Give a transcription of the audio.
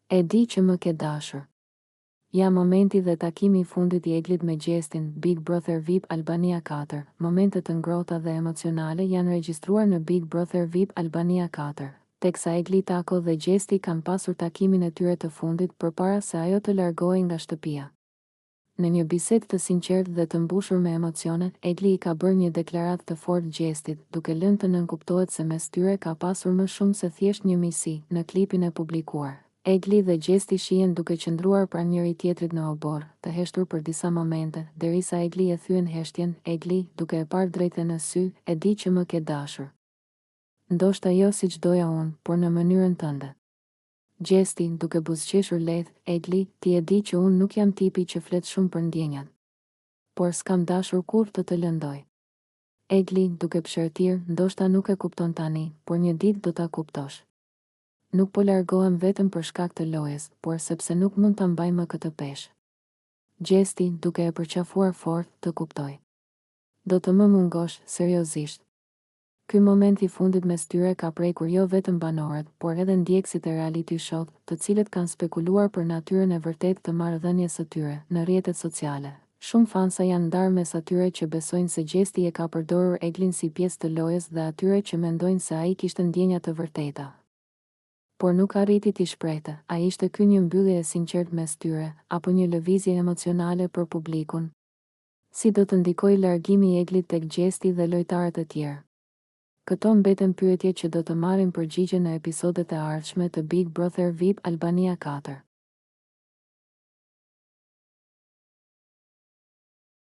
E di që më ke dashur. Ja momenti dhe takimi i fundit i Eglit me Gjestin, Big Brother VIP Albania 4. Momentet të ngrohta dhe emocionale janë regjistruar në Big Brother VIP Albania 4. Teksa Egli, Tako dhe Gjesti kanë pasur takimin e tyre të fundit përpara se ajo të largohej nga shtëpia. Në një bisedë të sinqertë dhe të mbushur me emocione, Egli i ka bërë një deklaratë të fortë Gjestit, duke lënë të nënkuptohet se mes tyre ka pasur më shumë se thjesht një miqësi. Në klipin e publikuar, Egli dhe Gjesti shihen duke qëndruar pranë njëri tjetrit në obor, të heshtur për disa momente, derisa Egli e thyen heshtjen. Egli, duke e parë drejtë në sy, e di që më ke dashur. Ndoshta jo siç doja unë, por në mënyrën tënde. Gjesti, duke buzëqeshur lehtë. Egli, ti e di që unë nuk jam tipi që flet shumë për ndjenjat. Por s'kam dashur kur të lëndoj. Egli, duke pshërtir, ndoshta nuk e kupton tani, por një ditë do ta kuptosh. Nuk po largohem vetëm për shkak të lojës, por sepse nuk mund ta mbaj më këtë peshë. Gjesti, duke e përqafuar fort, të kuptoj. Do të më mungosh, seriozisht. Ky moment i fundit mes tyre ka prekur jo vetëm banorët, por edhe ndjekësit e reality show, të cilët kanë spekuluar për natyrën e vërtetë të marrëdhënies së tyre në rrjetet sociale. Shumë fansa janë ndarë mes atyre që besojnë se Gjesti e ka përdorur Eglin si pjesë të lojës dhe atyre që mendojnë se ai kishte ndjenja të vërteta. Por nuk arriti t'i shprehte, a ishte ky një mbyllje e sinqertë mes tyre, apo një lëvizje emocionale për publikun? Si do të ndikojë largimi i Eglit tek Gjesti dhe lojtarët e tjerë? Këto mbeten pyetje që do të marrin përgjigje në episodet e ardhshme të Big Brother VIP Albania 4.